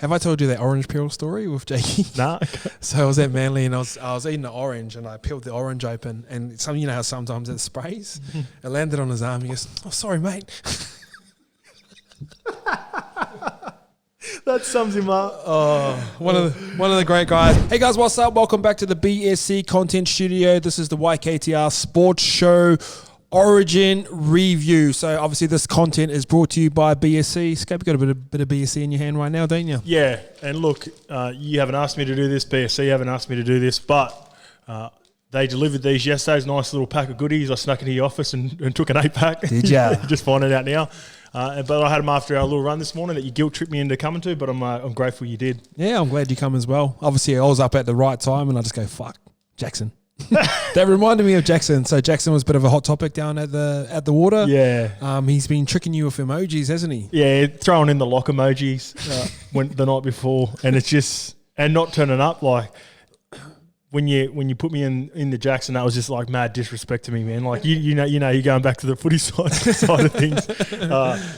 Have I told you that orange peel story with Jakey? Nah. So I was at Manly and I was eating an orange and I peeled the orange open and you know how sometimes it sprays? It landed on his arm. He goes, "Oh, sorry, mate." That sums him up. Oh, one of the great guys. Hey guys, what's up? Welcome back to the BSC Content Studio. This is the YKTR Sports Show Origin Review. So obviously this content is brought to you by BSC. Scape, you got a bit of BSC in your hand right now, don't you? Yeah, and look, you haven't asked me to do this, BSC haven't asked me to do this, but they delivered these yesterday. Nice little pack of goodies. I snuck into your office and took an 8-pack. Did ya? Just finding out now. But I had them after our little run this morning that you guilt-tripped me into coming to, but I'm grateful you did. Yeah, I'm glad you come as well. Obviously, I was up at the right time and I just go, fuck, Jackson. That reminded me of Jackson. So Jackson was a bit of a hot topic down at the water. Yeah. He's been tricking you with emojis, hasn't he? Yeah, throwing in the lock emojis the night before, and it's just and not turning up. Like when you put me in the Jackson, that was just like mad disrespect to me, man. Like you know you're going back to the footy side of things.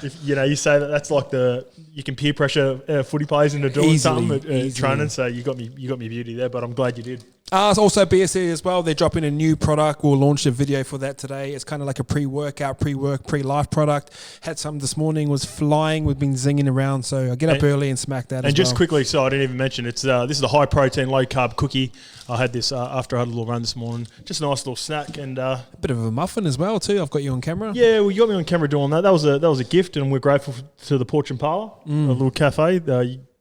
If you say that's like you can peer pressure footy players into doing something at training. So you got me beauty there, but I'm glad you did. Also BSC as well. They're dropping a new product. We'll launch a video for that today. It's kind of like a pre-workout, pre-work, pre-life product. Had some this morning, was flying. We've been zinging around, so I get up early and smack that. And just quickly, so I didn't even mention it's this is a high protein, low carb cookie. I had this after I had a little run this morning. Just a nice little snack and a bit of a muffin as well too. I've got you on camera. Yeah, well, you got me on camera doing that. That was a gift, and we're grateful to the Porch and Parlour, a little cafe.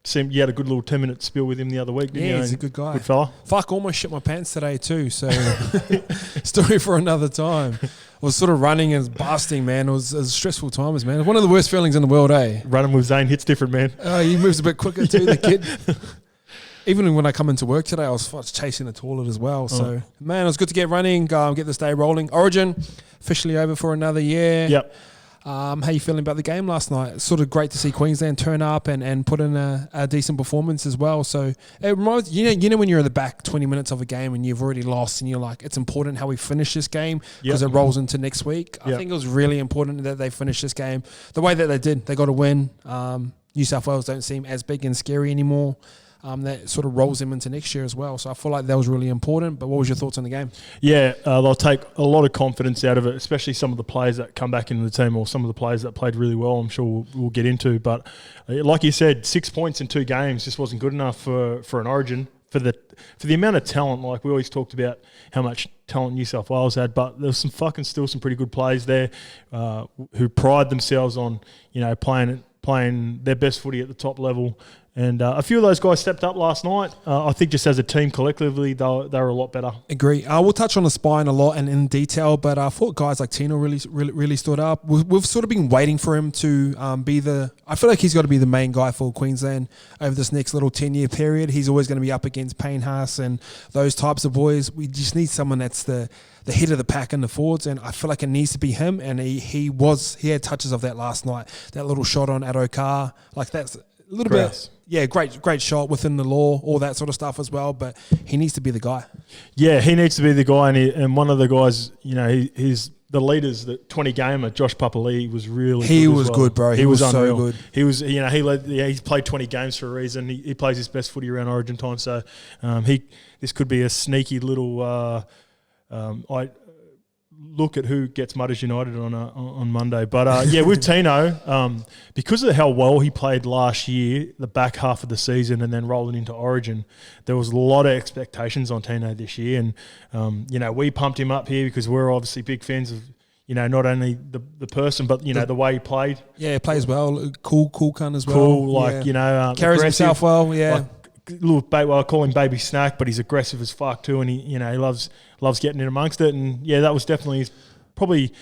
You had a good little 10-minute spiel with him the other week, didn't you? Yeah, he's a good guy. Good fella. Fuck, almost shit my pants today too, so story for another time. I was sort of running and busting, man. It was stressful times, man. One of the worst feelings in the world, eh? Running with Zane hits different, man. He moves a bit quicker too, the kid. Even when I come into work today, I was chasing the toilet as well. So, man, it was good to get running, get this day rolling. Origin, officially over for another year. Yep. How you feeling about the game last night? It's sort of great to see Queensland turn up and put in a decent performance as well. So it reminds you know when you're in the back 20 minutes of a game and you've already lost and you're like, it's important how we finish this game because it rolls into next week. I think it was really important that they finish this game the way that they did. They got a win. New South Wales don't seem as big and scary anymore. That sort of rolls them into next year as well. So I feel like that was really important. But what was your thoughts on the game? Yeah, they'll take a lot of confidence out of it, especially some of the players that come back into the team or some of the players that played really well, I'm sure we'll get into. But like you said, 6 points in 2 games just wasn't good enough for an Origin. For the amount of talent, like we always talked about how much talent New South Wales had, but there was still some pretty good players there who pride themselves on, playing their best footy at the top level. And a few of those guys stepped up last night. I think just as a team collectively, they were a lot better. Agree. We'll touch on the spine a lot and in detail, but I thought guys like Tino really stood up. We've sort of been waiting for him to I feel like he's got to be the main guy for Queensland over this next little 10-year period. He's always going to be up against Payne Haas and those types of boys. We just need someone that's the head of the pack in the forwards, and I feel like it needs to be him. And he had touches of that last night. That little shot on Addo-Carr, like that's a little bit. Yeah, great shot within the law, all that sort of stuff as well. But he needs to be the guy. Yeah, he needs to be the guy, and one of the guys, he's the leaders. The 20 gamer, Josh Papali was really. He was good, bro. He was so good. He was, he's played 20 games for a reason. He plays his best footy around Origin time, so this could be a sneaky little. Look at who gets Mutters United on Monday. But, with Tino, because of how well he played last year, the back half of the season and then rolling into Origin, there was a lot of expectations on Tino this year. And, we pumped him up here because we're obviously big fans of, not only the person, but, the way he played. Yeah, he plays well. Cool cunt as well. Cool, carries himself well, yeah. Like, little I call him Baby Snack, but he's aggressive as fuck too, and he loves getting in amongst it. And that was definitely probably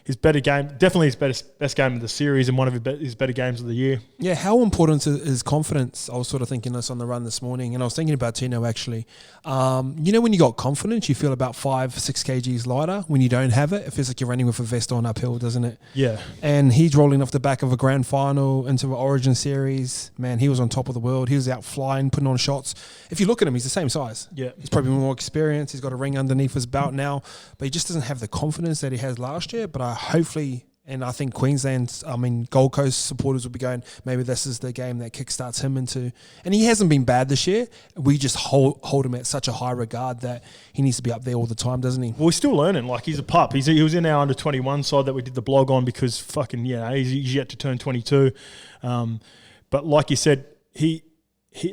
his better game, definitely his best game of the series and one of his better games of the year. Yeah, how important is confidence? I was sort of thinking this on the run this morning, and I was thinking about Tino actually. When you got confidence, you feel about 5-6 kgs lighter. When you don't have it, it feels like you're running with a vest on uphill, doesn't it? Yeah. And he's rolling off the back of a grand final into an Origin series. Man, he was on top of the world. He was out flying, putting on shots. If you look at him, he's the same size. Yeah. He's probably more experienced. He's got a ring underneath his belt now, but he just doesn't have the confidence that he has last year. But hopefully And I think Gold Coast supporters will be going, maybe this is the game that kickstarts him into. And he hasn't been bad this year. We just hold him at such a high regard that he needs to be up there all the time, doesn't he? Well, he's still learning. Like, he's a pup. He was in our under-21 side that we did the blog on because he's yet to turn 22. But like you said,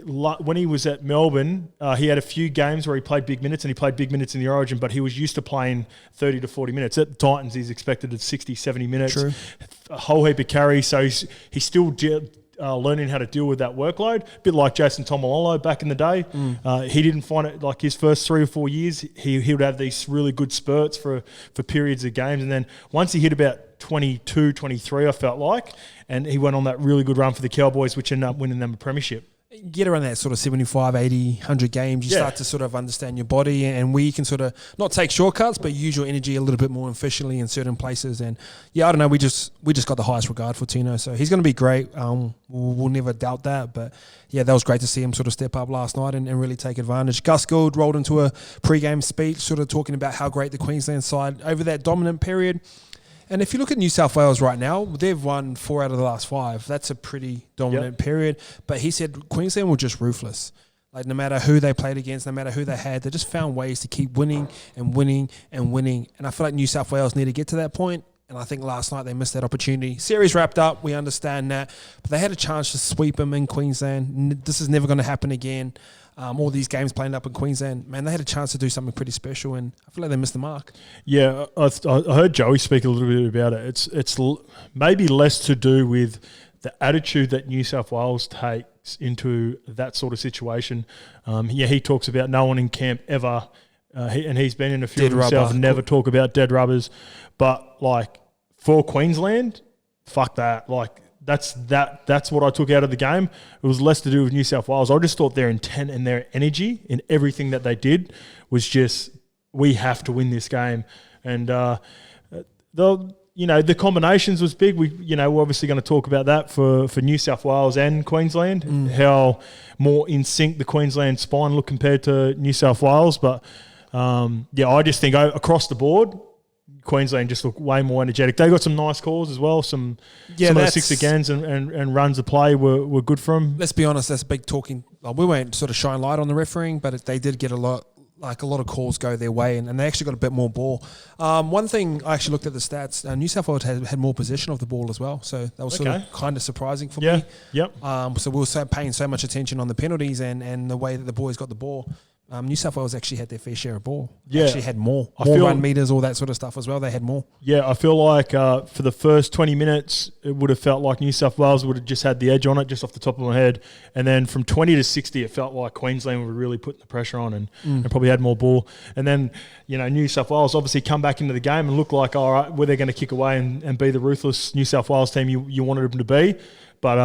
when he was at Melbourne, he had a few games where he played big minutes, and he played big minutes in the Origin, but he was used to playing 30 to 40 minutes. At the Titans, he's expected at 60, 70 minutes. True. A whole heap of carries, so he's still learning how to deal with that workload. A bit like Jason Tomalolo back in the day. He didn't find it, like his first 3 or 4 years, he would have these really good spurts for periods of games, and then once he hit about 22, 23, I felt like, and he went on that really good run for the Cowboys, which ended up winning them a premiership. Get around that sort of 75, 80, 100 games, you start to sort of understand your body and where you can sort of not take shortcuts, but use your energy a little bit more efficiently in certain places. And I don't know, we just got the highest regard for Tino, so he's going to be great. We'll never doubt that. But yeah, that was great to see him sort of step up last night and really take advantage. Gus Gould rolled into a pre-game speech sort of talking about how great the Queensland side over that dominant period. And if you look at New South Wales right now, they've won 4 out of the last 5. That's a pretty dominant period. But he said Queensland were just ruthless. Like, no matter who they played against, no matter who they had, they just found ways to keep winning and winning and winning. And I feel like New South Wales need to get to that point. And I think last night they missed that opportunity. Series wrapped up. We understand that. But they had a chance to sweep them in Queensland. This is never going to happen again. All these games playing up in Queensland, man, they had a chance to do something pretty special, and I feel like they missed the mark. Yeah, I heard Joey speak a little bit about it. It's maybe less to do with the attitude that New South Wales takes into that sort of situation. He talks about no one in camp ever, and he's been in a few of himself and never talk about dead rubbers. But, like, for Queensland, fuck that. Like, That's what I took out of the game. It was less to do with New South Wales. I just thought their intent and their energy in everything that they did was just, we have to win this game. And the combinations was big. We're obviously going to talk about that for New South Wales and Queensland, how more in sync the Queensland spine looked compared to New South Wales. But I just think across the board, Queensland just looked way more energetic. They got some nice calls as well. Some of the 6 agains and runs of play were good for them. Let's be honest, that's big talking. We won't sort of shine light on the refereeing, but they did get a lot of calls go their way, and they actually got a bit more ball. One thing, I actually looked at the stats. New South Wales had more possession of the ball as well, so that was sort of kind of surprising for me. Yep. So we were paying so much attention on the penalties and the way that the boys got the ball. New South Wales actually had their fair share of ball. Yeah. Actually had more run meters, all that sort of stuff as well. They had more. Yeah, I feel like for the first 20 minutes, it would have felt like New South Wales would have just had the edge on it, just off the top of my head. And then from 20 to 60, it felt like Queensland were really putting the pressure on and probably had more ball. And then, New South Wales obviously come back into the game and look like, all right, were they going to kick away and be the ruthless New South Wales team you wanted them to be? But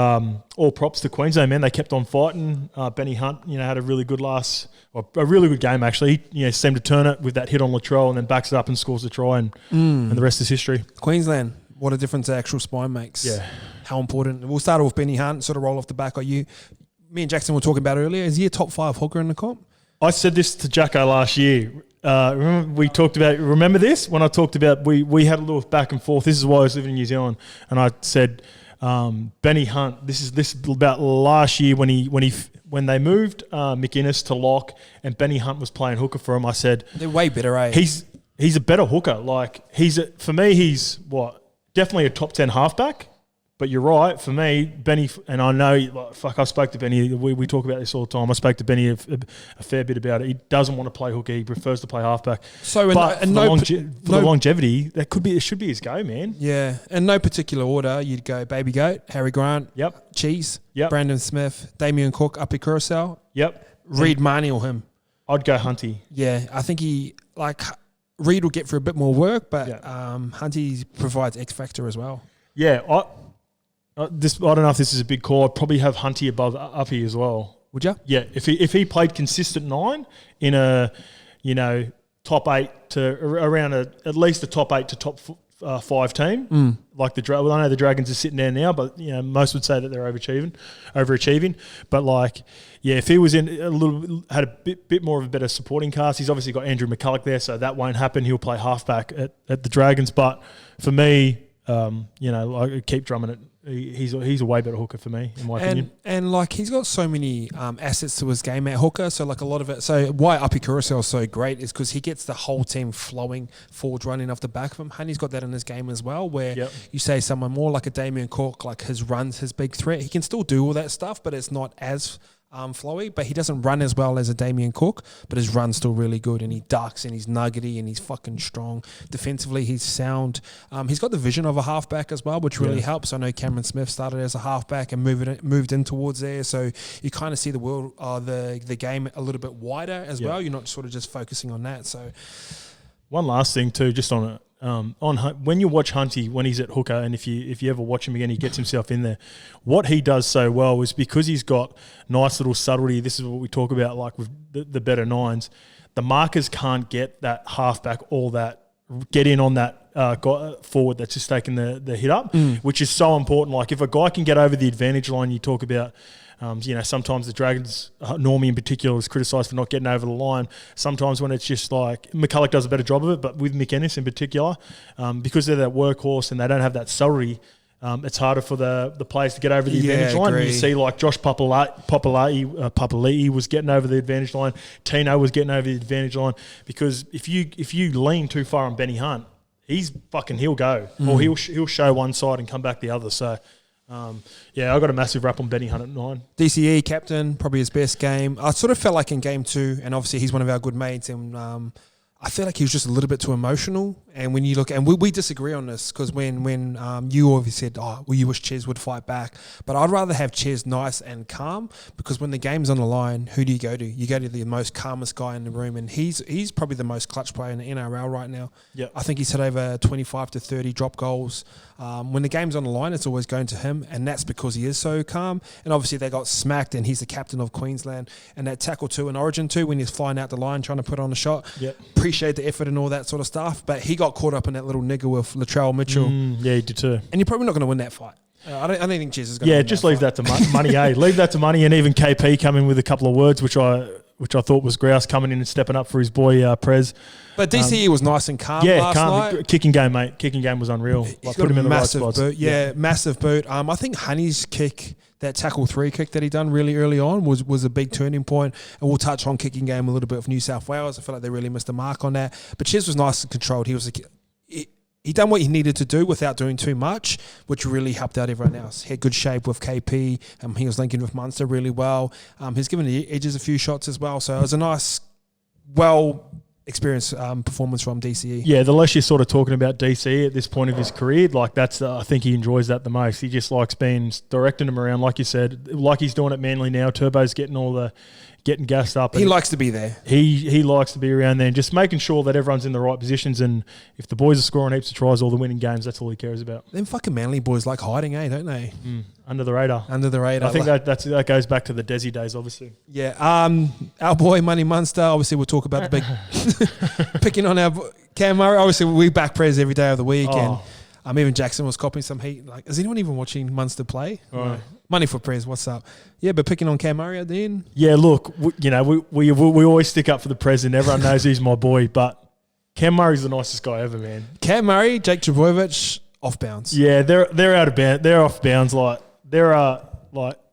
all props to Queensland, man. They kept on fighting. Benny Hunt, had a really good a really good game actually. He seemed to turn it with that hit on Latrell and then backs it up and scores the try, and the rest is history. Queensland, what a difference the actual spine makes. Yeah, how important. We'll start with Benny Hunt, sort of roll off the back. Me and Jackson were talking about earlier. Is he a top 5 hooker in the comp? I said this to Jacko last year. Remember this when I talked about we had a little back and forth. This is why I was living in New Zealand, and I said. Benny Hunt. This is about last year when they moved McInnes to lock and Benny Hunt was playing hooker for him. I said they're way better. He's a better hooker. Like he's definitely a top 10 halfback. But you're right. For me, Benny, and I know, I spoke to Benny. We talk about this all the time. I spoke to Benny a fair bit about it. He doesn't want to play hooker. He prefers to play halfback. So, for the longevity, it should be his go, man. Yeah, in no particular order, you'd go Baby Goat, Harry Grant, Cheese, Brandon Smith, Damien Cook, Api Curacao, Reid Marnie or him. I'd go Hunty. Yeah, I think Reid will get for a bit more work, but Hunty provides X factor as well. Yeah, I don't know if this is a big call. I'd probably have Hunty above Uppy as well. Would you? Yeah, if he played consistent 9 in a top 8 to around at least a top 8 to top 5 team, like I know the Dragons are sitting there now, but most would say that they're overachieving. But if he was had a bit more of a better supporting cast, he's obviously got Andrew McCulloch there, so that won't happen. He'll play halfback at the Dragons. But for me, like keep drumming it. He's a way better hooker for me, in my opinion. And like he's got so many assets to his game at hooker. So like a lot of it. So why Api Carousel is so great is because he gets the whole team flowing forward, running off the back of him. Honey's got that in his game as well. Where you say someone more like a Damien Cook, like his runs, his big threat. He can still do all that stuff, but it's not as flowy, but he doesn't run as well as a Damien Cook, but his run's still really good, and he ducks, and he's nuggety, and he's fucking strong. Defensively, he's sound. He's got the vision of a halfback as well, which really helps. I know Cameron Smith started as a halfback and moved in towards there, so you kind of see the world, the game a little bit wider as well. You're not sort of just focusing on that. So, one last thing too, just on it. When you watch Hunty when he's at hooker, and if you ever watch him again, he gets himself in there. What he does so well is because he's got nice little subtlety. This is what we talk about, like with the better nines. The markers can't get that halfback all that get in on that forward that's just taking the hit up, which is so important. Like if a guy can get over the advantage line, you talk about. Sometimes the Dragons, Normie in particular, is criticised for not getting over the line. Sometimes when it's just like, McCulloch does a better job of it, but with Mick Ennis in particular, because they're that workhorse and they don't have that subtlety, it's harder for the players to get over the advantage line. And you see like Josh Papali'i was getting over the advantage line. Tino was getting over the advantage line because if you lean too far on Benny Hunt, he'll go or he'll show one side and come back the other. So. I got a massive rap on Benny Hunt at 9. DCE captain, probably his best game. I sort of felt like in game 2, and obviously he's one of our good mates, and I feel like he was just a little bit too emotional. And when you look, and we disagree on this because when you obviously said, you wish Ches would fight back, but I'd rather have Ches nice and calm because when the game's on the line, who do you go to? You go to the most calmest guy in the room, and he's probably the most clutch player in the NRL right now. Yep. I think he's hit over 25 to 30 drop goals. When the game's on the line, it's always going to him, and that's because he is so calm. And obviously they got smacked, and he's the captain of Queensland. And that tackle 2 in Origin 2 when he's flying out the line trying to put on a shot. Yep. Appreciate the effort and all that sort of stuff, but he got caught up in that little nigger with Latrell Mitchell. Yeah, he did too. And you're probably not going to win that fight. I don't think Ches is going to win just that leave fight. that to money, Leave that to money, and even KP come in with a couple of words, which I thought was grouse coming in and stepping up for his boy Prez. But DCE was nice and calm last night. Kicking game, mate. Kicking game was unreal. He's got a massive boot. Yeah, massive boot. I think Honey's kick, that tackle 3 kick that he done really early on was a big turning point. And we'll touch on kicking game a little bit of New South Wales. I feel like they really missed the mark on that. But Ches was nice and controlled. He done what he needed to do without doing too much, which really helped out everyone else. He had good shape with KP. He was linking with Munster really well. He's given the edges a few shots as well. So it was a nice, experienced performance from DCE. Yeah, the less you're sort of talking about DCE at this point of his career, like I think he enjoys that the most. He just likes directing him around, like you said, like he's doing at Manly now. Turbo's getting gassed up. He likes to be there. He likes to be around there and just making sure that everyone's in the right positions. And if the boys are scoring heaps of tries or the winning games, that's all he cares about. Them fucking Manly boys like hiding, don't they? Under the radar. I think that goes back to the Desi days, obviously. Yeah. Our boy Money Munster. Obviously, we'll talk about the big picking on our Cam Murray. Obviously, we back Prez every day of the week, and even Jackson was copying some heat. Like, is anyone even watching Munster play? No. Money for Prez. What's up? Yeah, but picking on Cam Murray at the end. Yeah, look, we always stick up for the president. Everyone knows he's my boy, but Cam Murray's the nicest guy ever, man. Cam Murray, Jake Trbojevic, off bounds. Yeah, they're out of bounds. They're off bounds.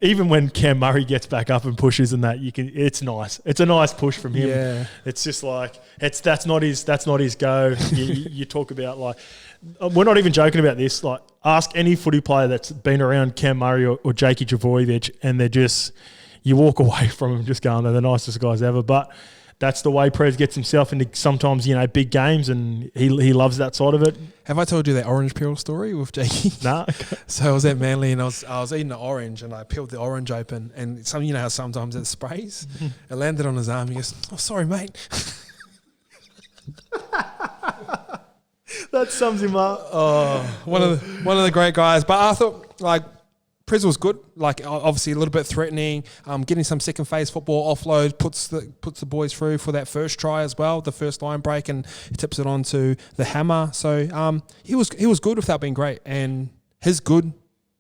Even when Cam Murray gets back up and pushes and that, it's nice. It's a nice push from him. Yeah. It's just like that's not his go. you talk about like, we're not even joking about this. Like, ask any footy player that's been around Cam Murray or Jakey Trbojevic, and they're just, you walk away from them just going, they're the nicest guys ever. But that's the way Prez gets himself into sometimes, big games, and he loves that side of it. Have I told you that orange peel story with Jakey? Nah. So I was at Manly and I was eating an orange and I peeled the orange open, and how sometimes it sprays. It landed on his arm. He goes, "Oh, sorry, mate." That sums him up. Oh, one of the great guys. But I thought Prez was good. Like, obviously a little bit threatening. Getting some second phase football offload puts the boys through for that first try as well, the first line break, and he tips it onto the hammer. So he was good without being great, and his good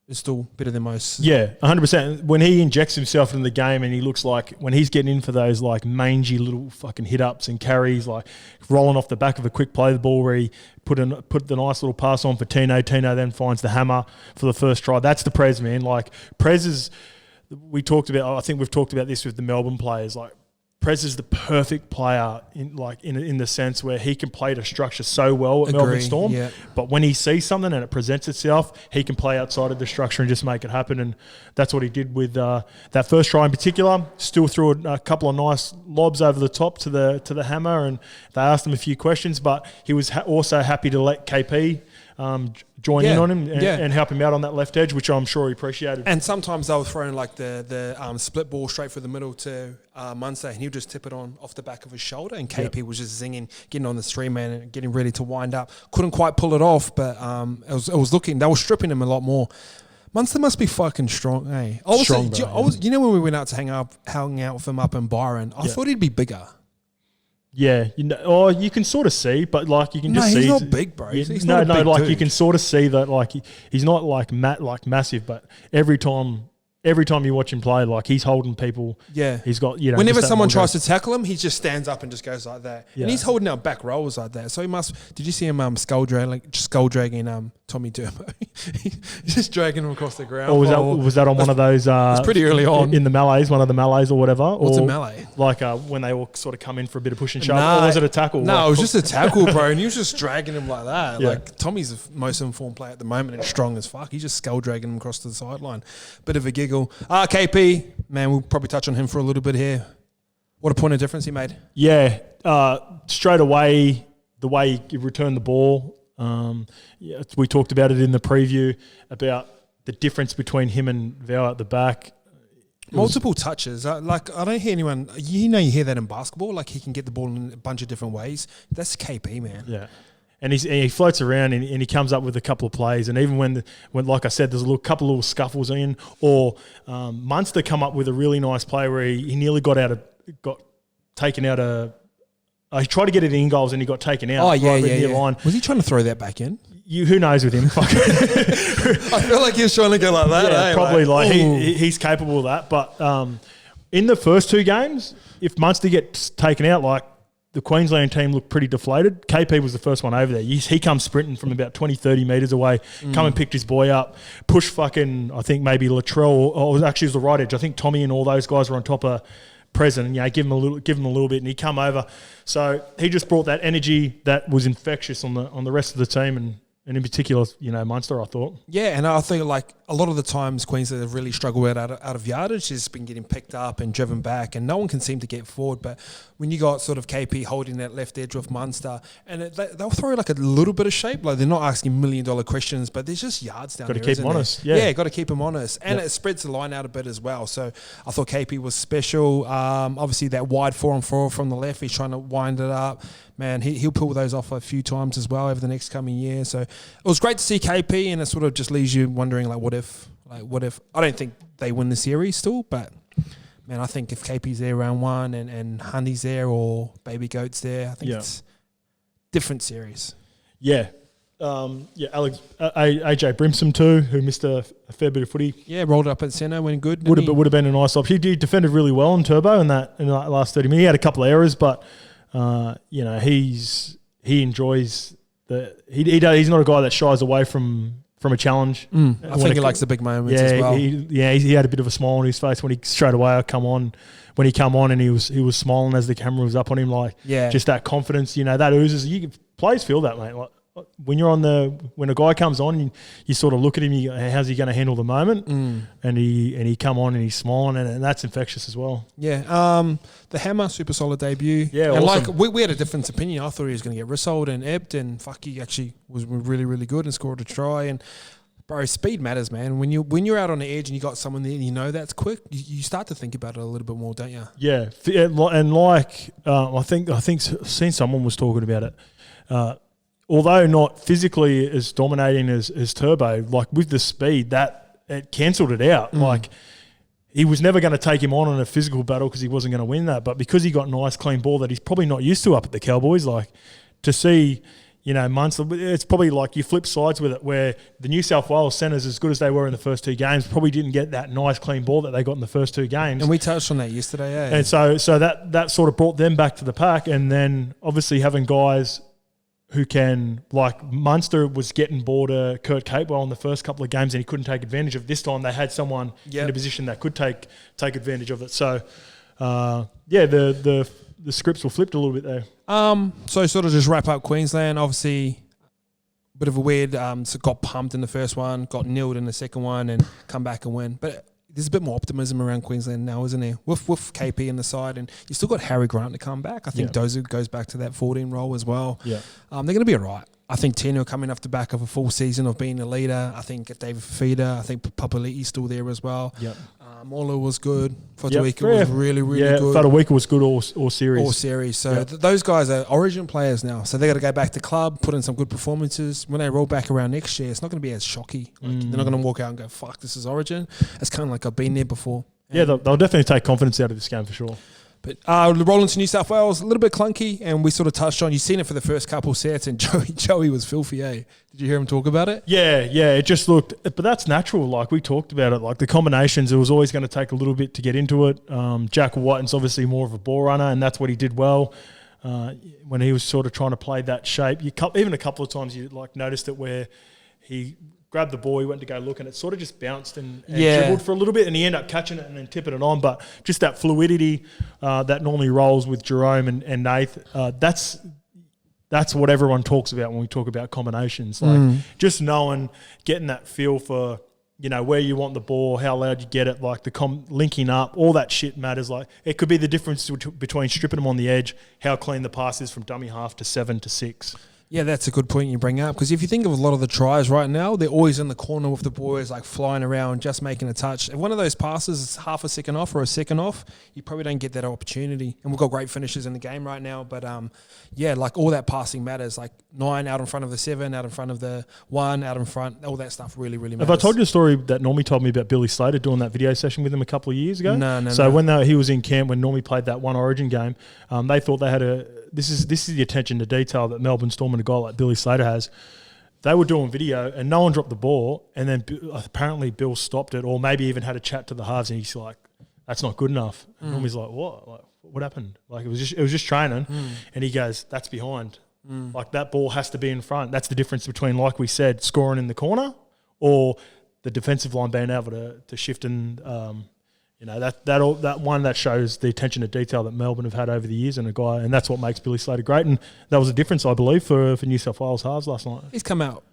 is still better than most. Yeah, 100%. When he injects himself into the game and he looks like when he's getting in for those like mangy little fucking hit ups and carries, like rolling off the back of a quick play the ball where he put the nice little pass on for Tino. Tino then finds the hammer for the first try. That's the Prez, man. Like Prez is, I think we've talked about this with the Melbourne players. Like Prez is the perfect player in the sense where he can play to structure so well at Melbourne Storm. Yeah. But when he sees something and it presents itself, he can play outside of the structure and just make it happen. And that's what he did with that first try in particular. Still threw a couple of nice lobs over the top to the hammer, and they asked him a few questions. But he was also happy to let KP join in on him and help him out on that left edge, which I'm sure he appreciated. And sometimes they were throwing like the split ball straight through the middle to Munster, and he'll just tip it on off the back of his shoulder, and KP was just zinging, getting on the 3-man and getting ready to wind up. Couldn't quite pull it off, but it was looking, they were stripping him a lot more. Munster must be fucking strong, eh? You know when we went out to hang out with him up in Byron, I thought he'd be bigger. Yeah, you can sort of see, but like you can just see. He's not big, bro. You can sort of see that like he's not like massive, but every time you watch him play, like he's holding people. Yeah, he's got whenever someone tries to tackle him, he just stands up and just goes like that, and he's holding out back rolls like that. So he must. Did you see him skull dragging Tommy Durbo? He's just dragging him across the ground. Or was that on one of those? It's pretty early on in the melees, one of the melees or whatever. What's a melee? Like when they all sort of come in for a bit of push and shove. Or was it a tackle? No, it was just a tackle, bro. And he was just dragging him like that. Yeah. Like Tommy's the most informed player at the moment and strong as fuck. He's just skull dragging him across the sideline. Bit of a giggle. KP, man, we'll probably touch on him for a little bit here. What a point of difference he made. Yeah, straight away, the way he returned the ball. We talked about it in the preview about the difference between him and Val at the back. Multiple touches. I don't hear anyone. You hear that in basketball. Like he can get the ball in a bunch of different ways. That's KP, man. Yeah. And he floats around and he comes up with a couple of plays. And even when like I said, there's a couple of little scuffles in, or Munster come up with a really nice play where he nearly got taken out. He tried to get it in goals and he got taken out. Oh, yeah. Line. Was he trying to throw that back in? Who knows with him? I feel like he was trying to go like that. Yeah, probably he's capable of that. But in the first two games, if Munster gets taken out, like the Queensland team looked pretty deflated. KP was the first one over there. He comes sprinting from about 20, 30 metres away, come and picked his boy up, push fucking, I think maybe Latrell, or actually it was the right edge. I think Tommy and all those guys were on top of Present, and give him a little bit, and he come over. So he just brought that energy that was infectious on the rest of the team, and in particular, Munster, I thought. Yeah, and I think like a lot of the times Queensland have really struggled out of yardage. It's been getting picked up and driven back, and no one can seem to get forward. But when you got sort of KP holding that left edge with Munster, and they'll throw like a little bit of shape. Like they're not asking $1 million questions, but there's just yards down there. Got to keep them honest. Yeah, got to keep them honest, and it spreads the line out a bit as well. So I thought KP was special. Obviously that wide 4-on-4 from the left, he's trying to wind it up. Man, he'll pull those off a few times as well over the next coming year. So it was great to see KP, and it sort of just leaves you wondering, like, what if? I don't think they win the series still, but, man, I think if KP's there round one and Honey's there or Baby Goat's there, I think it's different series. Yeah. Alex, AJ Brimson too, who missed a fair bit of footy. Yeah, rolled up at centre, went good. Would have been a nice option. He defended really well on Turbo in that last 30 minutes. He had a couple of errors, but he enjoys he's not a guy that shies away from a challenge. I think he likes the big moments as well. He had a bit of a smile on his face when he straight away come on. When he come on and he was smiling as the camera was up on him, just that confidence. That oozes. Players feel that, mate. Like when a guy comes on, you sort of look at him. You go, how's he going to handle the moment? And he come on and he's smiling, and that's infectious as well. Yeah. The Hammer, super solid debut. Yeah, and awesome. we had a different opinion. I thought he was going to get rissoled and ebbed, and he actually was really, really good and scored a try. And bro, speed matters, man. When you're out on the edge and you got someone there and that's quick, you start to think about it a little bit more, don't you? Yeah, and I think seen someone was talking about it. Although not physically as dominating as Turbo, like with the speed, that it cancelled it out. Like he was never going to take him on in a physical battle because he wasn't going to win that. But because he got nice, clean ball that he's probably not used to up at the Cowboys, like to see, Munster, it's probably like you flip sides with it, where the New South Wales centres, as good as they were in the first 2 games, probably didn't get that nice clean ball that they got in the first 2 games. And we touched on that yesterday, eh? And so that sort of brought them back to the pack, and then obviously having guys who can, like Munster was getting ball to Kurt Capewell in the first couple of games and he couldn't take advantage of it. This time they had someone in a position that could take advantage of it. So, the scripts were flipped a little bit there. So sort of just wrap up Queensland. Obviously, bit of a weird. So got pumped in the first one, got nilled in the second one, and come back and win. But there's a bit more optimism around Queensland now, isn't there? With KP in the side, and you still got Harry Grant to come back. I think Dozer goes back to that 14 role as well. Yeah, they're going to be all right. I think Tino coming off the back of a full season of being a leader. I think David Fafita. I think Papali'i's still there as well. Yeah. Molo was good. Fatuika was really good. Fatuika was good all series. All series. So those guys are Origin players now. So they got to go back to club, put in some good performances. When they roll back around next year, it's not going to be as shocky. Like, they're not going to walk out and go, "Fuck, this is Origin." It's kind of like I've been there before. Yeah, they'll definitely take confidence out of this game for sure. But rolling to New South Wales, a little bit clunky, and we sort of touched on. You've seen it for the first couple sets, and Joey was filthy, eh? Did you hear him talk about it? Yeah, it just looked, but that's natural. Like we talked about it, like the combinations, it was always going to take a little bit to get into it. Jack Whiten's obviously more of a ball runner, and that's what he did well when he was sort of trying to play that shape. Even a couple of times you like noticed it where he grabbed the ball, he went to go look, and it sort of just bounced and dribbled for a little bit, and he ended up catching it and then tipping it on. But just that fluidity that normally rolls with Jerome and Nath, that's what everyone talks about when we talk about combinations. Like just knowing, getting that feel for, where you want the ball, how loud you get it, like the linking up, all that shit matters. Like it could be the difference between stripping them on the edge, how clean the pass is from dummy half to 7 to 6. Yeah, that's a good point you bring up, because if you think of a lot of the tries right now, they're always in the corner with the boys, like flying around, just making a touch. If one of those passes is half a second off or a second off, you probably don't get that opportunity. And we've got great finishes in the game right now, but like all that passing matters, like 9 out in front of the 7, out in front of the 1, out in front, all that stuff really matters. Have I told you a story that Normie told me about Billy Slater doing that video session with him a couple of years ago? No. So when he was in camp, when Normie played that one Origin game, they thought they had this is the attention to detail that Melbourne Storm and a guy like Billy Slater has. They were doing video and no one dropped the ball, and then apparently Bill stopped it, or maybe even had a chat to the halves, and he's like, "That's not good enough." And Normie's like, "What? Like, what happened?" Like it was just training, and he goes, "That's behind. Like that ball has to be in front. That's the difference between, like we said, scoring in the corner or the defensive line being able to shift and." That one that shows the attention to detail that Melbourne have had over the years, and that's what makes Billy Slater great. And that was a difference, I believe, for New South Wales halves last night. He's come out.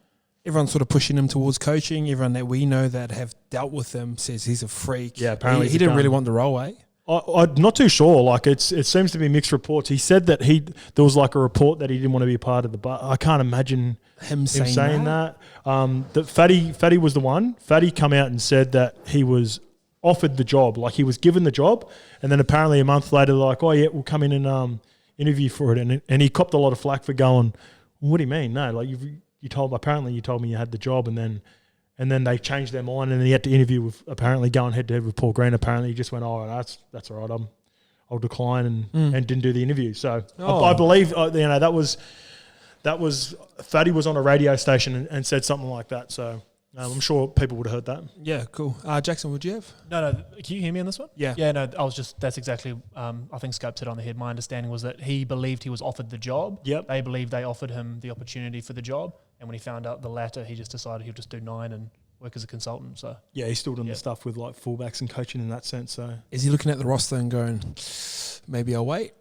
Everyone's sort of pushing him towards coaching. Everyone that we know that have dealt with him says he's a freak. Yeah, apparently he didn't really want the role, eh? I'm not too sure. Like it seems to be mixed reports. He said that there was like a report that he didn't want to be a part of but I can't imagine him saying that. That Fatty was the one. Fatty come out and said that he was offered the job, like he was given the job, and then apparently a month later they're like, "Oh yeah, we'll come in and interview for it," and he copped a lot of flack for going, "What do you mean? No, like you told me you had the job," and then they changed their mind, and then he had to interview with, apparently going head to head with Paul Green. Apparently he just went, "Oh, that's all right, I'll decline," and didn't do the interview. So I believe that was Fatty was on a radio station and said something like that. So. I'm sure people would have heard that. Yeah, cool. Jackson, would you have? No. Can you hear me on this one? Yeah. Yeah, no, that's exactly, I think Scope hit on the head. My understanding was that he believed he was offered the job. Yep. They believed they offered him the opportunity for the job. And when he found out the latter, he just decided he'll just do 9 and work as a consultant. So yeah, he's still doing the stuff with like fullbacks and coaching in that sense. So is he looking at the roster and going, maybe I'll wait?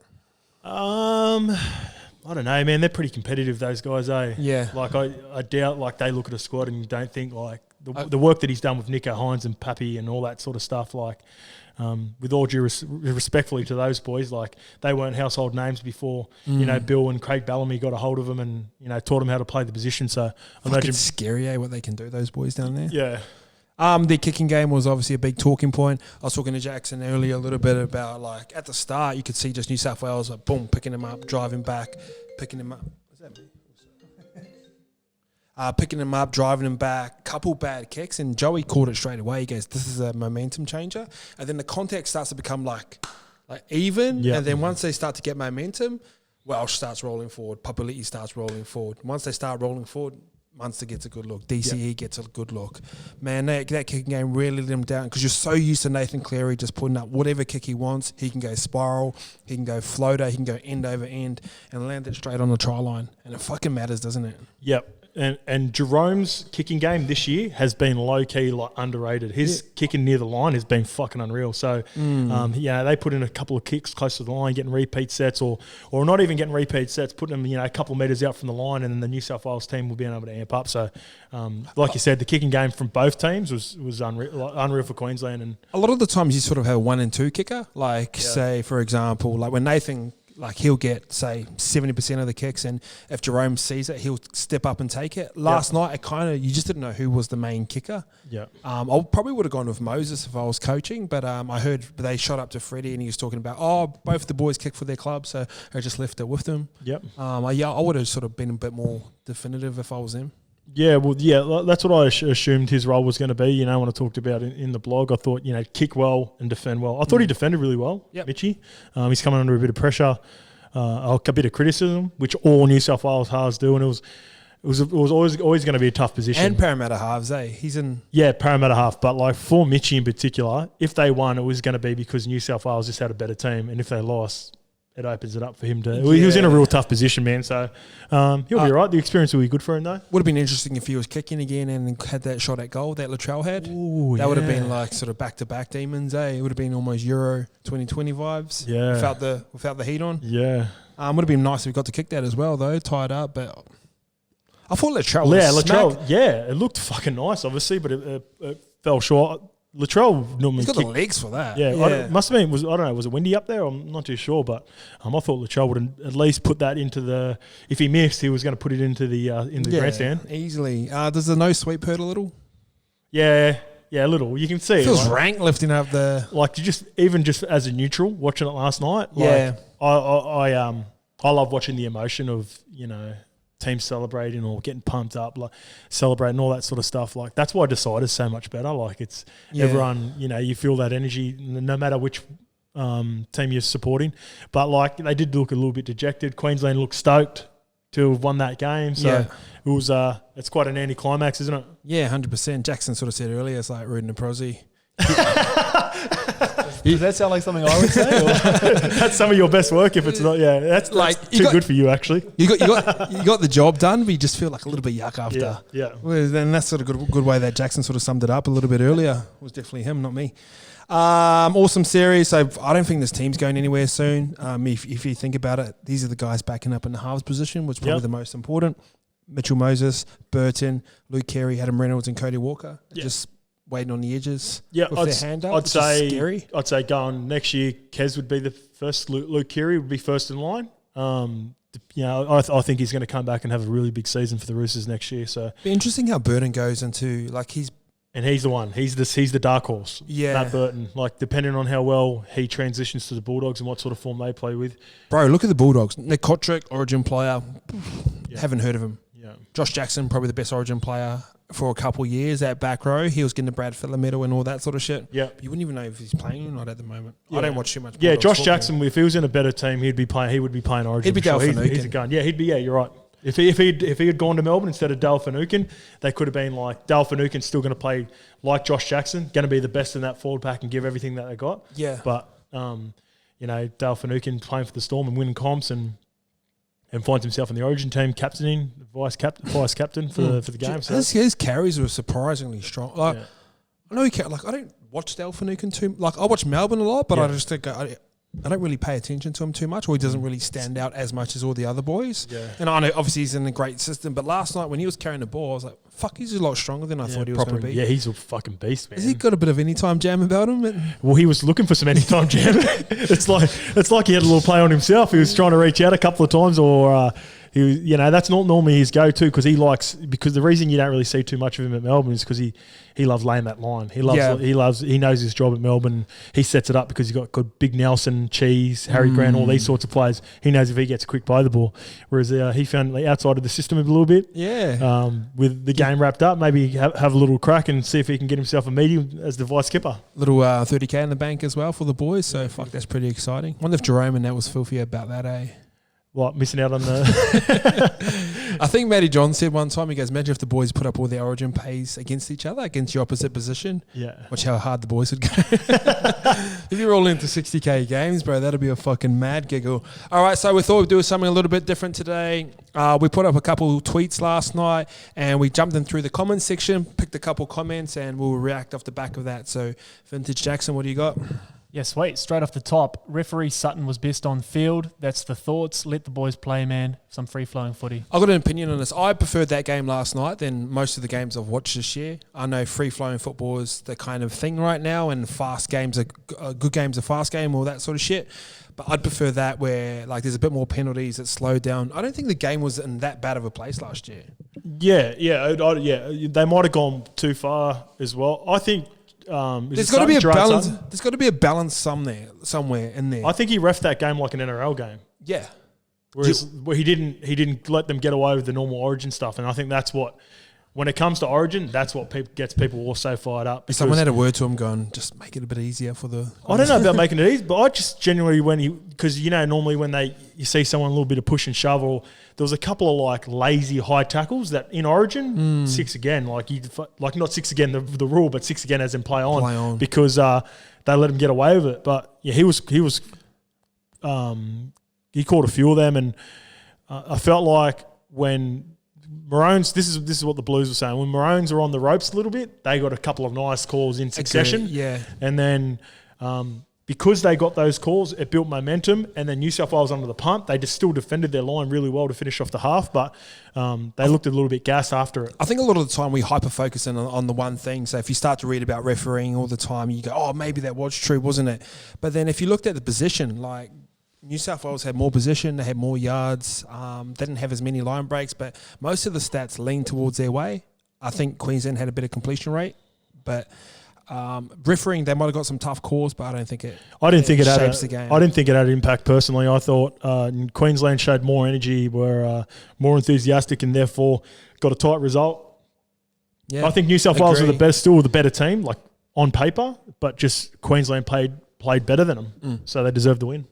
I don't know, man. They're pretty competitive, those guys, eh? Yeah. Like, I doubt, like, they look at a squad and you don't think, like, the work that he's done with Nico Hines and Pappy and all that sort of stuff, like, with all due respectfully to those boys, like, they weren't household names before, Bill and Craig Bellamy got a hold of them and, taught them how to play the position. So I imagine it's scary, eh, what they can do, those boys down there. Yeah. The kicking game was obviously a big talking point. I was talking to Jackson earlier a little bit about, like, at the start, you could see just New South Wales, like, boom, picking him up, driving back, picking him up. What's that mean? Picking him up, driving him back, couple bad kicks, and Joey caught it straight away. He goes, this is a momentum changer. And then the contact starts to become, like even, and then once they start to get momentum, Welsh starts rolling forward. Papali'i starts rolling forward. Once they start rolling forward, Munster gets a good look. DCE gets a good look. Man, that kicking game really let him down because you're so used to Nathan Cleary just putting up whatever kick he wants. He can go spiral, he can go floater, he can go end over end and land it straight on the try line. And it fucking matters, doesn't it? Yep. And Jerome's kicking game this year has been low-key underrated. His kicking near the line has been fucking unreal. So, they put in a couple of kicks close to the line, getting repeat sets or not even getting repeat sets, putting them, a couple of metres out from the line, and then the New South Wales team will be able to amp up. So, like you said, the kicking game from both teams was unreal for Queensland. And a lot of the times you sort of have a 1 and 2 kicker. Say, for example, like when Nathan... he'll get, say, 70% of the kicks, and if Jerome sees it, he'll step up and take it. Last night, you just didn't know who was the main kicker. Yeah. I probably would have gone with Moses if I was coaching, but I heard they shot up to Freddie and he was talking about, both the boys kick for their club, so I just left it with them. Yep. I would have sort of been a bit more definitive if I was him. Yeah, that's what I assumed his role was going to be. When I talked about it in the blog, I thought, kick well and defend well. I thought he defended really well, Mitchie. He's coming under a bit of pressure, a bit of criticism, which all New South Wales halves do, and it was always going to be a tough position. And Parramatta halves, he's in... Yeah, Parramatta half, but for Mitchie in particular, if they won, it was going to be because New South Wales just had a better team, and if they lost... it opens it up for him to... He was in a real tough position, man. So he'll be all right. The experience will be good for him, though. Would have been interesting if he was kicking again and had that shot at goal that Latrell had. Ooh, that would have been sort of back-to-back demons, It would have been almost Euro 2020 vibes. Yeah. Without the heat on. Yeah. Would have been nice if we got to kick that as well, though, tied up. But I thought Latrell was it looked fucking nice, obviously, but it fell short. Latrell normally he's got the legs for that. Yeah. It must have been. I don't know. Was it windy up there? I'm not too sure, but I thought Latrell would at least put that into the. If he missed, he was going to put it into the grandstand easily. Does the nose sweep hurt a little? Yeah, a little. You can see it feels rank lifting up the. Just as a neutral watching it last night. I love watching the emotion of teams celebrating or getting pumped up, celebrating all that sort of stuff. That's why Decider's so much better. Everyone, you feel that energy no matter which team you're supporting. But they did look a little bit dejected. Queensland looked stoked to have won that game. So it was it's quite an anticlimax, isn't it? Yeah, 100%. Jackson sort of said earlier, it's like rooting a prosy. Does that sound like something I would say? That's some of your best work. If it's not, that's too good for you. Actually, you got the job done, but you just feel like a little bit yuck after. Yeah. And that's sort of good way that Jackson sort of summed it up a little bit earlier. It was definitely him, not me. Awesome series. So I don't think this team's going anywhere soon. If you think about it, these are the guys backing up in the halves position, which is probably the most important. Mitchell Moses, Burton, Luke Carey, Adam Reynolds, and Cody Walker. Just waiting on the edges with their hand up. I'd say going next year, Kez would be the first. Luke Keary would be first in line. I think he's going to come back and have a really big season for the Roosters next year. So be interesting how Burton goes into he's the one. He's the dark horse. Yeah, Matt Burton. Depending on how well he transitions to the Bulldogs and what sort of form they play with. Bro, look at the Bulldogs. Nick Kotrick, Origin player. Haven't heard of him. Yeah. Josh Jackson, probably the best Origin player for a couple of years at back row. He was getting the Brad Fittler medal and all that sort of shit. Yeah. You wouldn't even know if he's playing or not at the moment. Yeah. I don't watch too much. Yeah, Bulldogs Josh football. Jackson, if he was in a better team, he would be playing Origin. He'd be Dale Finucane. He's a gun. Yeah, you're right. If he had gone to Melbourne instead of Dale Finucane, they could have been Dale Finucane's still going to play like Josh Jackson, going to be the best in that forward pack and give everything that they got. Yeah. But, Dale Finucane playing for the Storm and winning comps and finds himself in the Origin team, captaining, vice captain for the game. So his carries were surprisingly strong. I know I don't watch Dale Finucane too. I watch Melbourne a lot, but I just think I don't really pay attention to him too much, or he doesn't really stand out as much as all the other boys. Yeah. And I know obviously he's in a great system, but last night when he was carrying the ball, I was like, fuck, he's a lot stronger than I thought he was going to be. Yeah, he's a fucking beast, man. Has he got a bit of anytime jam about him? Well, he was looking for some anytime jam. It's like he had a little play on himself. He was trying to reach out a couple of times, or he was, that's not normally his go-to because the reason you don't really see too much of him at Melbourne is because he loves laying that line. He knows his job at Melbourne. He sets it up because he's got good Big Nelson, Cheese, Harry Grant, all these sorts of players. He knows if he gets a quick play the ball. Whereas he found outside of the system a little bit. Yeah. With the game wrapped up, maybe have a little crack and see if he can get himself a medium as the vice skipper. Little 30K in the bank as well for the boys. So fuck, that's pretty exciting. Wonder if Jerome and that was filthy about that, eh? What, missing out on the... I think Matty John said one time, he goes, imagine if the boys put up all their origin pays against each other, against your opposite position. Yeah. Watch how hard the boys would go. If you're all into 60K games, bro, that'll be a fucking mad giggle. All right, so we thought we'd do something a little bit different today. We put up a couple tweets last night, and we jumped in through the comments section, picked a couple comments, and we'll react off the back of that. So, Vintage Jackson, what do you got? Yeah, sweet. Straight off the top, referee Sutton was best on field. That's the thoughts. Let the boys play, man. Some free-flowing footy. I've got an opinion on this. I preferred that game last night than most of the games I've watched this year. I know free-flowing football is the kind of thing right now, and fast games are good games, a fast game, all that sort of shit. But I'd prefer that where like there's a bit more penalties that slow down. I don't think the game was in that bad of a place last year. Yeah. They might have gone too far as well. I think... there's got to be a balance. There's got to be a balance somewhere in there. I think he refed that game like an NRL game. Yeah, Whereas he didn't let them get away with the normal Origin stuff, and I think that's what, when it comes to Origin, that's what gets people all so fired up. Someone had a word to him going, just make it a bit easier for the... I don't know about making it easy, but I just genuinely because normally when you see someone a little bit of push and shove, or there was a couple of like lazy high tackles that in Origin, 6 again, like not 6 again the rule, but 6 again as in play on. Because they let him get away with it. But yeah, he caught a few of them, and I felt like when Maroons, this is what the Blues were saying. When Maroons are on the ropes a little bit, they got a couple of nice calls in succession. Agreed, yeah. And then because they got those calls, it built momentum. And then New South Wales under the pump, they just still defended their line really well to finish off the half. But they looked a little bit gassed after it. I think a lot of the time we hyper-focus on the one thing. So if you start to read about refereeing all the time, you go, oh, maybe that was true, wasn't it? But then if you looked at the position, like... New South Wales had more position, they had more yards, they didn't have as many line breaks, but most of the stats leaned towards their way. I think Queensland had a better completion rate, but refereeing, they might have got some tough calls, but I don't think it shapes the game. I didn't think it had an impact personally. I thought Queensland showed more energy, were more enthusiastic, and therefore got a tight result. Yeah, I think New South Wales were still the better team, like on paper, but just Queensland played better than them, so they deserved the win.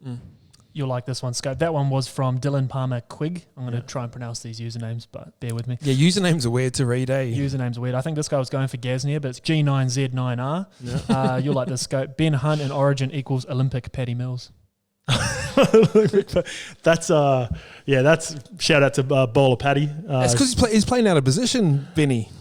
You'll like this one, Scope. That one was from Dylan Palmer Quig. I'm going to try and pronounce these usernames, but bear with me. Yeah, usernames are weird to read, eh? Usernames are weird. I think this guy was going for Gaznia, but it's G9Z9R. Yeah. You'll like this, Scope. Ben Hunt in Origin equals Olympic Paddy Mills. That's shout out to Bowler Paddy. That's because he's playing out of position, Benny.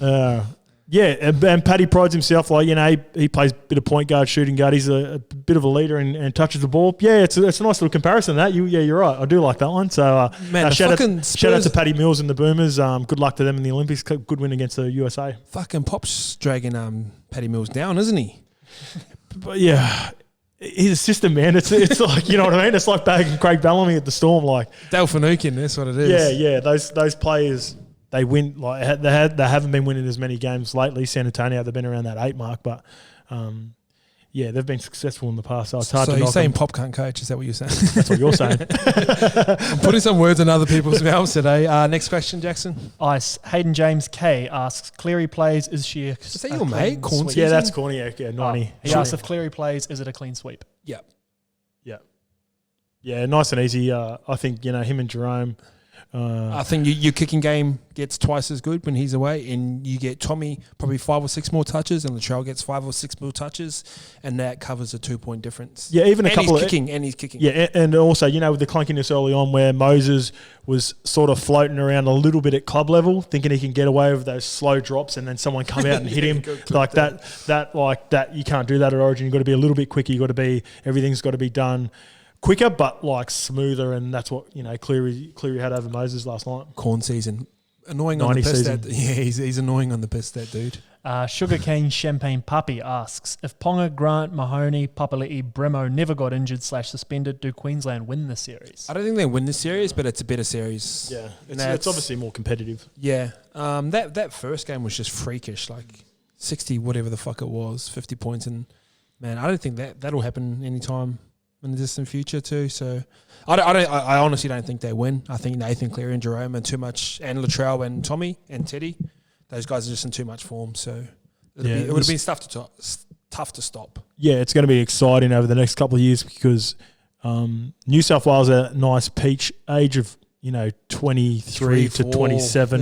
Yeah, and Paddy prides himself, like, he plays a bit of point guard, shooting guard. He's a bit of a leader and touches the ball. Yeah, it's a nice little comparison, that. You're right. I do like that one. So, shout out to Paddy Mills and the Boomers. Good luck to them in the Olympics. Good win against the USA. Fucking Pop's dragging Paddy Mills down, isn't he? But yeah, he's a system, man. It's like, you know what I mean? It's like bagging Craig Bellamy at the Storm. Like Dale Finucane, that's what it is. Yeah. Those players... They win like they haven't been winning as many games lately. San Antonio, they've been around that 8 mark, but they've been successful in the past. So it's hard to knock. So you're saying Pop can't coach? Is that what you're saying? That's what you're saying. I'm putting some words in other people's mouths today. Next question, Jackson. Ice. Hayden James K asks, Cleary plays, is she a Is that your mate? Yeah, that's Corny. Yeah, 90. He asks if Cleary plays, is it a clean sweep? Yeah. Yeah, nice and easy. I think, him and Jerome. I think your kicking game gets twice as good when he's away, and you get Tommy probably 5 or 6 more touches, and Latrell gets 5 or 6 more touches, and that covers a 2-point difference. Yeah, even he's kicking. Yeah, and also, with the clunkiness early on where Moses was sort of floating around a little bit at club level, thinking he can get away with those slow drops, and then someone come out and hit him like that. You can't do that at Origin. You've got to be a little bit quicker. Everything's got to be done quicker, but like smoother, and that's what Cleary had over Moses last night. Corn season, annoying on the piss. He's annoying on the piss. That dude. Sugarcane Champagne Puppy asks, if Ponga, Grant, Mahoney, Papali'i, Bremo never got injured / suspended, do Queensland win the series? I don't think they win the series, but it's a better series. Yeah, it's obviously more competitive. Yeah, that first game was just freakish, like 60 whatever the fuck it was, 50 points, and man, I don't think that'll happen anytime in the distant future too. So I honestly don't think they win. I think Nathan, Cleary and Jerome are too much, and Latrell and Tommy and Teddy, those guys are just in too much form. So it would have been tough to stop. Yeah, it's going to be exciting over the next couple of years because New South Wales a nice peach age of 23 to 27,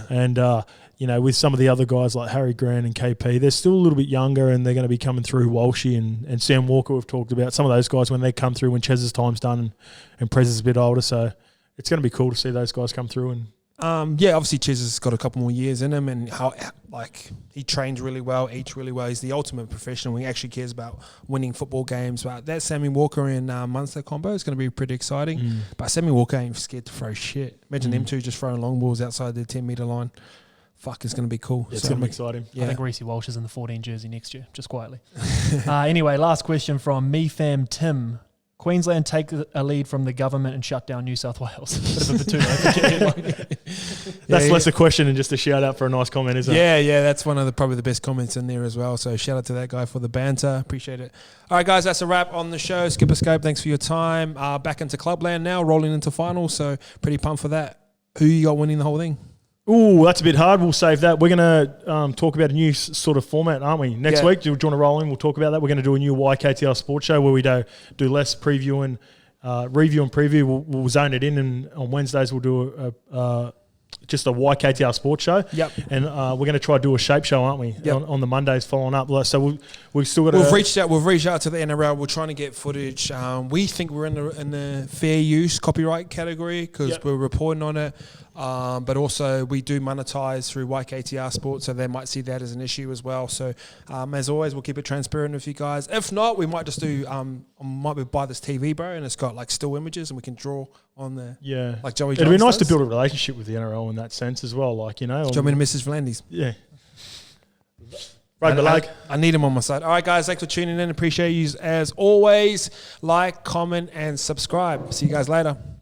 and with some of the other guys like Harry Grant and KP, they're still a little bit younger, and they're going to be coming through. Walshy and Sam Walker, we've talked about some of those guys when they come through when Chez's time's done and Prez is a bit older, so it's going to be cool to see those guys come through. And obviously Ches has got a couple more years in him, and how he trains really well, eats really well. He's the ultimate professional. He actually cares about winning football games. But that Sammy Walker and Munster combo is going to be pretty exciting. But Sammy Walker ain't scared to throw shit. Imagine them two just throwing long balls outside the 10-metre line. Fuck, it's going to be cool. It's going to be exciting. I think Reece Walsh is in the 14 jersey next year, just quietly. Anyway, last question from me fam Tim. Queensland take a lead from the government and shut down New South Wales. Bit of a platoon. That's less a question and just a shout out for a nice comment, isn't it? Yeah, that's one of probably the best comments in there as well. So shout out to that guy for the banter. Appreciate it. All right, guys, that's a wrap on the show. Skipper Scope, thanks for your time. Back into Clubland now, rolling into finals. So pretty pumped for that. Who you got winning the whole thing? Ooh, that's a bit hard. We'll save that. We're going to talk about a new sort of format, aren't we? Next week, do you want to roll in? We'll talk about that. We're going to do a new YKTR sports show where we do less preview and review and preview. We'll zone it in, and on Wednesdays we'll do just a YKTR sports show. Yep. And we're going to try to do a shape show, aren't we? Yep. On the Mondays following up. So we've still got. We've reached out to the NRL. We're trying to get footage. We think we're in the fair use copyright category because we're reporting on it. But also we do monetize through YKTR Sports, so they might see that as an issue as well. So as always, we'll keep it transparent with you guys. If not, we might just do buy this TV, bro, and it's got like still images, and we can draw on the like Joey. It'd be nice to build a relationship with the NRL in that sense as well. Like, do you want me to message Vlandis? Yeah. Right, I need him on my side. All right, guys, thanks for tuning in. Appreciate you as always. Like, comment, and subscribe. See you guys later.